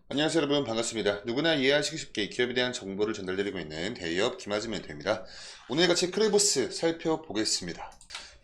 안녕하세요 여러분, 반갑습니다. 누구나 이해하시기 쉽게 기업에 대한 정보를 전달드리고 있는 대기업 김아진 멘토입니다. 오늘 같이 크레버스 살펴보겠습니다.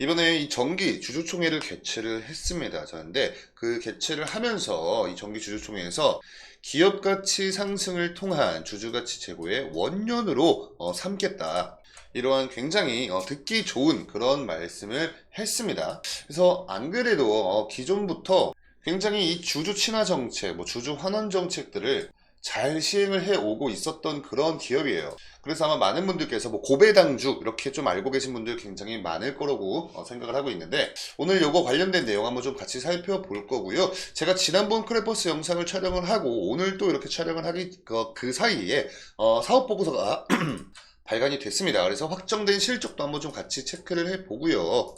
이번에 이 정기 주주총회를 개최를 했습니다. 그런데 그 개최를 하면서 이 정기 주주총회에서 기업 가치 상승을 통한 주주가치 제고의 원년으로 삼겠다, 이러한 굉장히 듣기 좋은 그런 말씀을 했습니다. 그래서 안 그래도 기존부터 굉장히 이 주주 친화 정책, 주주 환원 정책들을 잘 시행을 해 오고 있었던 그런 기업이에요. 그래서 아마 많은 분들께서 고배당주 이렇게 좀 알고 계신 분들 굉장히 많을 거라고 생각을 하고 있는데, 오늘 요거 관련된 내용 한번 좀 같이 살펴볼 거고요. 제가 지난번 크레버스 영상을 촬영을 하고 오늘 또 이렇게 촬영을 하기 그 사이에 사업 보고서가 발간이 됐습니다. 그래서 확정된 실적도 한번 좀 같이 체크를 해 보고요.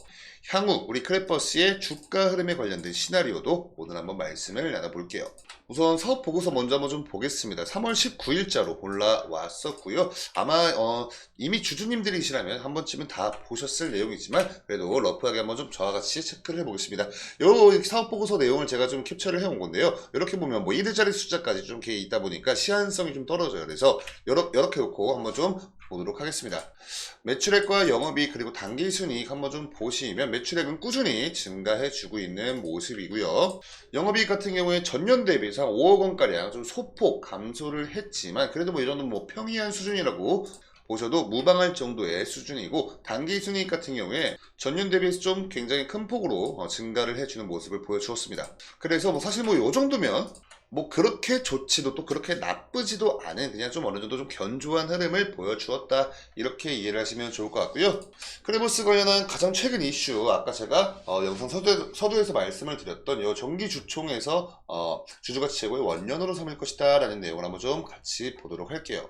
향후 우리 크레버스의 주가 흐름에 관련된 시나리오도 오늘 한번 말씀을 나눠볼게요. 우선 사업 보고서 먼저 한번 좀 보겠습니다. 3월 19일자로 올라왔었고요. 아마 이미 주주님들이시라면 한 번쯤은 다 보셨을 내용이지만 그래도 러프하게 한번 좀 저와 같이 체크를 해보겠습니다. 요 사업 보고서 내용을 제가 좀 캡처를 해온 건데요. 이렇게 보면 1위자리 숫자까지 좀 이렇게 있다 보니까 시한성이 좀 떨어져요. 그래서 이렇게 놓고 한번 좀 보도록 하겠습니다. 매출액과 영업이익 그리고 당기순이익 한번 좀 보시면 매출액은 꾸준히 증가해 주고 있는 모습이고요. 영업이익 같은 경우에 전년 대비해서 5억 원가량 좀 소폭 감소를 했지만 그래도 이 정도는 평이한 수준이라고 보셔도 무방할 정도의 수준이고, 당기순이익 같은 경우에 전년 대비해서 좀 굉장히 큰 폭으로 증가를 해주는 모습을 보여주었습니다. 그래서 사실 이 정도면 그렇게 좋지도 또 그렇게 나쁘지도 않은, 그냥 좀 어느 정도 좀 견조한 흐름을 보여주었다, 이렇게 이해를 하시면 좋을 것 같고요. 크레버스 관련한 가장 최근 이슈, 아까 제가 영상 서두에서 말씀을 드렸던 이 정기 주총에서 주주가치 제고의 원년으로 삼을 것이다 라는 내용을 한번 좀 같이 보도록 할게요.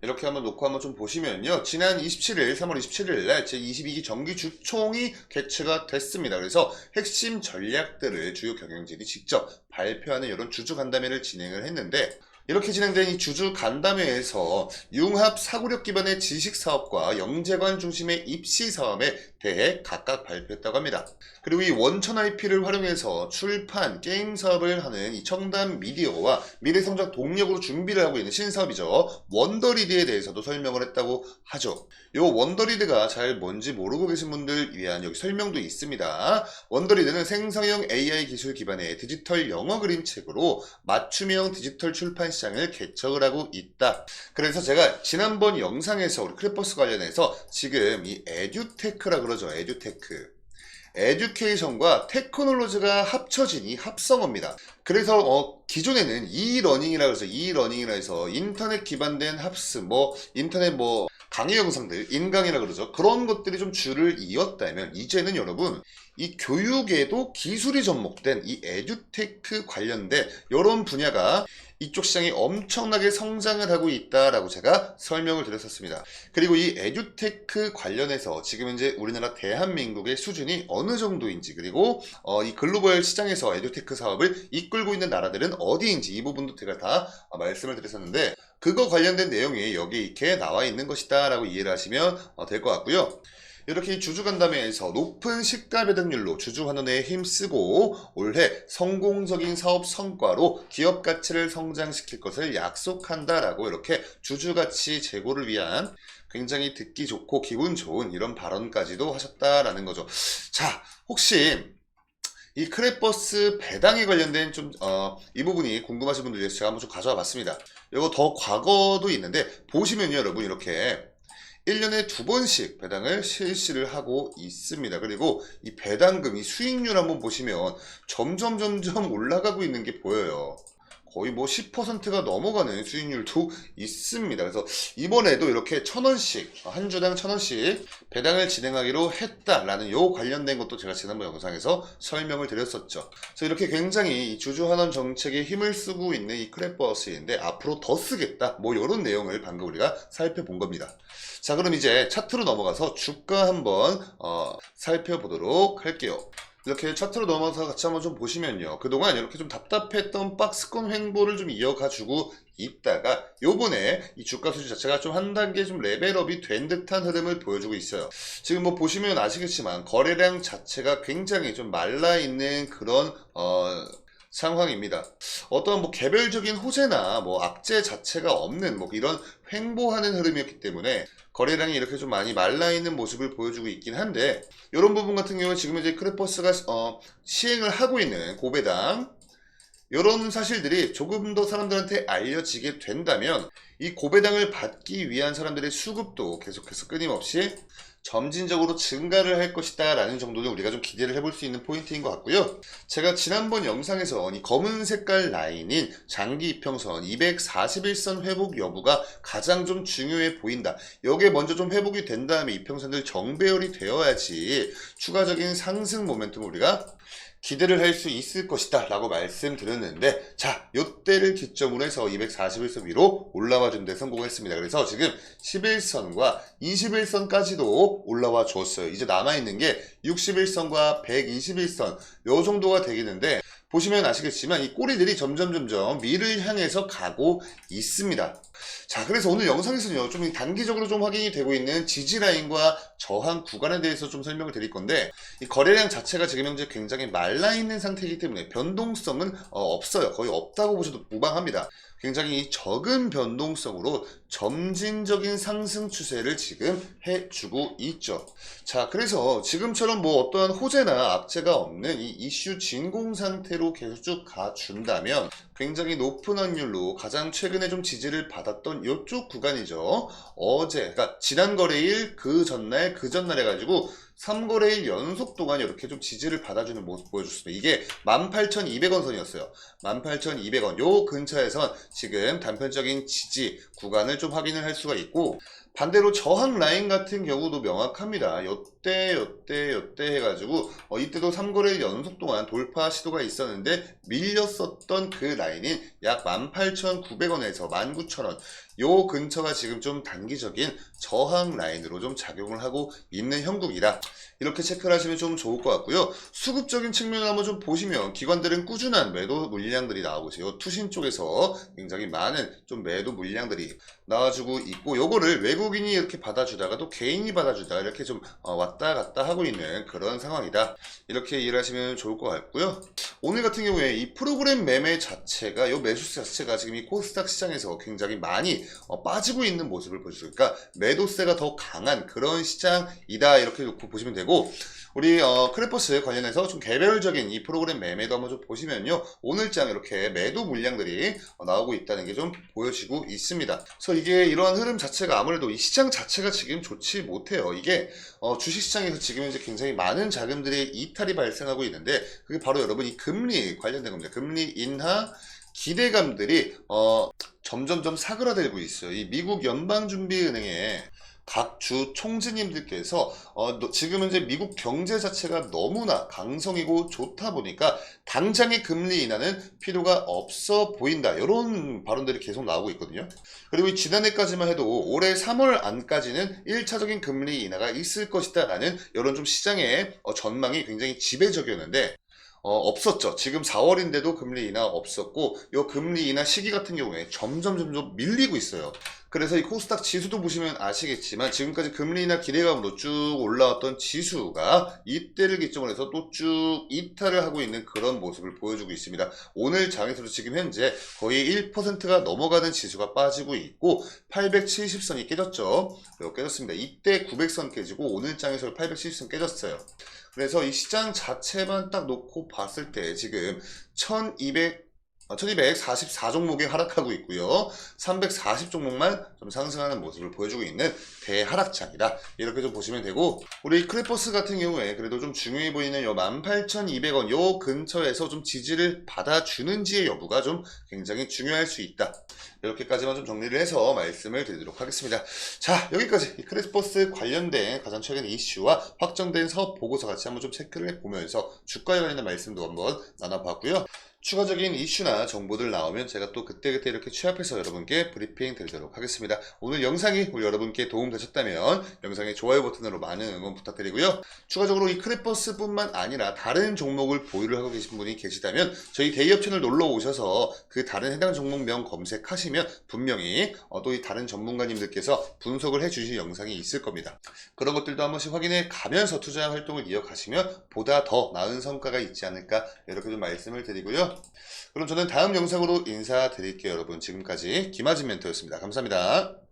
이렇게 한번 놓고 한번 좀 보시면요, 지난 3월 27일 날 제22기 정기 주총이 개최가 됐습니다. 그래서 핵심 전략들을 주요 경영진이 직접 발표하는 이런 주주 간담회를 진행을 했는데, 이렇게 진행된 이 주주 간담회에서 융합 사고력 기반의 지식 사업과 영재관 중심의 입시 사업에 대해 각각 발표했다고 합니다. 그리고 이 원천 IP를 활용해서 출판, 게임 사업을 하는 이 청담 미디어와 미래성장 동력으로 준비를 하고 있는 신사업이죠. 원더리드에 대해서도 설명을 했다고 하죠. 이 원더리드가 잘 뭔지 모르고 계신 분들 위한 여기 설명도 있습니다. 원더리드는 생성형 AI 기술 기반의 디지털 영어 그림책으로 맞춤형 디지털 출판 시장을 개척을 하고 있다. 그래서 제가 지난번 영상에서 우리 크레버스 관련해서 지금 이 에듀테크라 그러죠. 에듀케이션과 테크놀로지가 합쳐진 이 합성어입니다. 그래서 기존에는 이러닝이라 해서 인터넷 기반된 합습, 인터넷 강의 영상들, 인강이라 그러죠. 그런 것들이 좀 줄을 이었다면, 이제는 여러분 이 교육에도 기술이 접목된 이 에듀테크 관련된 이런 분야가 이쪽 시장이 엄청나게 성장을 하고 있다라고 제가 설명을 드렸었습니다. 그리고 이 에듀테크 관련해서 지금 현재 우리나라 대한민국의 수준이 어느 정도인지, 그리고 이 글로벌 시장에서 에듀테크 사업을 이끌고 있는 나라들은 어디인지, 이 부분도 제가 다 말씀을 드렸었는데, 그거 관련된 내용이 여기 이렇게 나와 있는 것이다 라고 이해를 하시면 될 것 같고요. 이렇게 주주간담회에서 높은 시가 배당률로 주주 환원에 힘쓰고 올해 성공적인 사업 성과로 기업 가치를 성장시킬 것을 약속한다라고 이렇게 주주가치 제고를 위한 굉장히 듣기 좋고 기분 좋은 이런 발언까지도 하셨다라는 거죠. 자, 혹시 이 크레버스 배당에 관련된 이 부분이 궁금하신 분들 위해서 제가 한번 좀 가져와 봤습니다. 이거 더 과거도 있는데 보시면요, 여러분 이렇게 1년에 2번씩 배당을 실시를 하고 있습니다. 그리고 이 배당금, 이 수익률 한번 보시면 점점 올라가고 있는 게 보여요. 거의 10%가 넘어가는 수익률도 있습니다. 그래서 이번에도 이렇게 1,000원씩, 한 주당 1,000원씩 배당을 진행하기로 했다라는 요 관련된 것도 제가 지난번 영상에서 설명을 드렸었죠. 그래서 이렇게 굉장히 이 주주 환원 정책에 힘을 쓰고 있는 이 크레버스인데 앞으로 더 쓰겠다, 이런 내용을 방금 우리가 살펴본 겁니다. 자, 그럼 이제 차트로 넘어가서 주가 한번 살펴보도록 할게요. 이렇게 차트로 넘어서 같이 한번 좀 보시면요, 그동안 이렇게 좀 답답했던 박스권 횡보를 좀 이어가지고 있다가 요번에 이 주가 수준 자체가 좀 한 단계 좀 레벨업이 된 듯한 흐름을 보여주고 있어요. 지금 보시면 아시겠지만 거래량 자체가 굉장히 좀 말라있는 그런 상황입니다. 어떤 뭐 개별적인 호재나 뭐 악재 자체가 없는 뭐 이런 횡보하는 흐름이었기 때문에 거래량이 이렇게 좀 많이 말라있는 모습을 보여주고 있긴 한데, 이런 부분 같은 경우는 지금 이제 크레퍼스가 시행을 하고 있는 고배당, 이런 사실들이 조금 더 사람들한테 알려지게 된다면 이 고배당을 받기 위한 사람들의 수급도 계속해서 끊임없이 점진적으로 증가를 할 것이다 라는 정도는 우리가 좀 기대를 해볼 수 있는 포인트인 것 같고요. 제가 지난번 영상에서 이 검은 색깔 라인인 장기 이평선 241선 회복 여부가 가장 좀 중요해 보인다. 여기에 먼저 좀 회복이 된 다음에 이평선들 정배열이 되어야지 추가적인 상승 모멘텀을 우리가 기대를 할 수 있을 것이다 라고 말씀드렸는데, 자, 요때를 기점으로 해서 241선 위로 올라와 준 데 성공했습니다. 그래서 지금 11선과 21선까지도 올라와 줬어요. 이제 남아있는 게 61선과 121선 요 정도가 되겠는데, 보시면 아시겠지만 이 꼬리들이 점점 위를 향해서 가고 있습니다. 자, 그래서 오늘 영상에서는요, 좀 단기적으로 좀 확인이 되고 있는 지지라인과 저항 구간에 대해서 좀 설명을 드릴 건데, 이 거래량 자체가 지금 현재 굉장히 말라있는 상태이기 때문에 변동성은 없어요. 거의 없다고 보셔도 무방합니다. 굉장히 적은 변동성으로 점진적인 상승 추세를 지금 해주고 있죠. 자, 그래서 지금처럼 뭐 어떠한 호재나 악재가 없는 이 이슈 진공 상태로 계속 쭉 가준다면 굉장히 높은 확률로 가장 최근에 좀 지지를 받았던 이쪽 구간이죠. 어제, 그러니까 지난 거래일 그 전날 해가지고 3거래일 연속 동안 이렇게 좀 지지를 받아주는 모습 보여줬습니다. 이게 18,200원 선이었어요. 18,200원 요 근처에선 지금 단편적인 지지 구간을 좀 확인을 할 수가 있고, 반대로 저항 라인 같은 경우도 명확합니다. 요때 해가지고 이때도 3거래일 연속 동안 돌파 시도가 있었는데 밀렸었던 그 라인인 약 18,900원에서 19,000원 요 근처가 지금 좀 단기적인 저항 라인으로 좀 작용을 하고 있는 형국이라 이렇게 체크를 하시면 좀 좋을 것 같고요. 수급적인 측면을 한번 좀 보시면 기관들은 꾸준한 매도 물량들이 나오고 있어요. 투신 쪽에서 굉장히 많은 좀 매도 물량들이 나와주고 있고, 요거를 외국인이 이렇게 받아주다가 또 개인이 받아주다가 이렇게 좀 왔다 갔다 하고 있는 그런 상황이다. 이렇게 이해를 하시면 좋을 것 같고요. 오늘 같은 경우에 이 프로그램 매매 자체가, 요 매수세 자체가 지금 이 코스닥 시장에서 굉장히 많이 빠지고 있는 모습을 보여주죠. 그러니까 매도세가 더 강한 그런 시장이다 이렇게 놓고 보시면 되고, 우리 크레퍼스 관련해서 좀 개별적인 이 프로그램 매매도 한번 좀 보시면요, 오늘장 이렇게 매도 물량들이 나오고 있다는 게 좀 보여지고 있습니다. 그래서 이게 이러한 흐름 자체가 아무래도 이 시장 자체가 지금 좋지 못해요. 이게 주식시장에서 지금 이제 굉장히 많은 자금들의 이탈이 발생하고 있는데, 그게 바로 여러분 이 금리 관련된 겁니다. 금리 인하 기대감들이 점점점 사그라들고 있어요. 이 미국 연방준비은행의 각 주 총재님들께서 지금 현재 미국 경제 자체가 너무나 강성이고 좋다 보니까 당장의 금리 인하는 필요가 없어 보인다, 이런 발언들이 계속 나오고 있거든요. 그리고 지난해까지만 해도 올해 3월 안까지는 1차적인 금리 인하가 있을 것이다 라는 이런 좀 시장의 전망이 굉장히 지배적이었는데 없었죠. 지금 4월인데도 금리 인하 없었고, 이 금리 인하 시기 같은 경우에 점점 밀리고 있어요. 그래서 이 코스닥 지수도 보시면 아시겠지만 지금까지 금리 인하 기대감으로 쭉 올라왔던 지수가 이때를 기점으로 해서 또 쭉 이탈을 하고 있는 그런 모습을 보여주고 있습니다. 오늘 장에서도 지금 현재 거의 1%가 넘어가는 지수가 빠지고 있고, 870선이 깨졌죠. 깨졌습니다. 이때 900선 깨지고 오늘 장에서 870선 깨졌어요. 그래서 이 시장 자체만 딱 놓고 봤을 때 지금 1244 종목이 하락하고 있고요. 340 종목만 좀 상승하는 모습을 보여주고 있는 대하락장이다, 이렇게 좀 보시면 되고, 우리 크레퍼스 같은 경우에 그래도 좀 중요해 보이는 요 18,200원 요 근처에서 좀 지지를 받아주는지의 여부가 좀 굉장히 중요할 수 있다. 이렇게까지만 좀 정리를 해서 말씀을 드리도록 하겠습니다. 자, 여기까지 이 크레퍼스 관련된 가장 최근 이슈와 확정된 사업 보고서 같이 한번 좀 체크를 해보면서 주가에 관련된 말씀도 한번 나눠봤고요. 추가적인 이슈나 정보들 나오면 제가 또 그때그때 이렇게 취합해서 여러분께 브리핑 드리도록 하겠습니다. 오늘 영상이 우리 여러분께 도움 되셨다면 영상의 좋아요 버튼으로 많은 응원 부탁드리고요. 추가적으로 이 크레퍼스 뿐만 아니라 다른 종목을 보유를 하고 계신 분이 계시다면 저희 대기업 채널 놀러 오셔서 그 다른 해당 종목명 검색하시면 분명히 또 이 다른 전문가님들께서 분석을 해주실 영상이 있을 겁니다. 그런 것들도 한 번씩 확인해 가면서 투자 활동을 이어가시면 보다 더 나은 성과가 있지 않을까, 이렇게 좀 말씀을 드리고요. 그럼 저는 다음 영상으로 인사드릴게요. 여러분 지금까지 김아진 멘토였습니다. 감사합니다.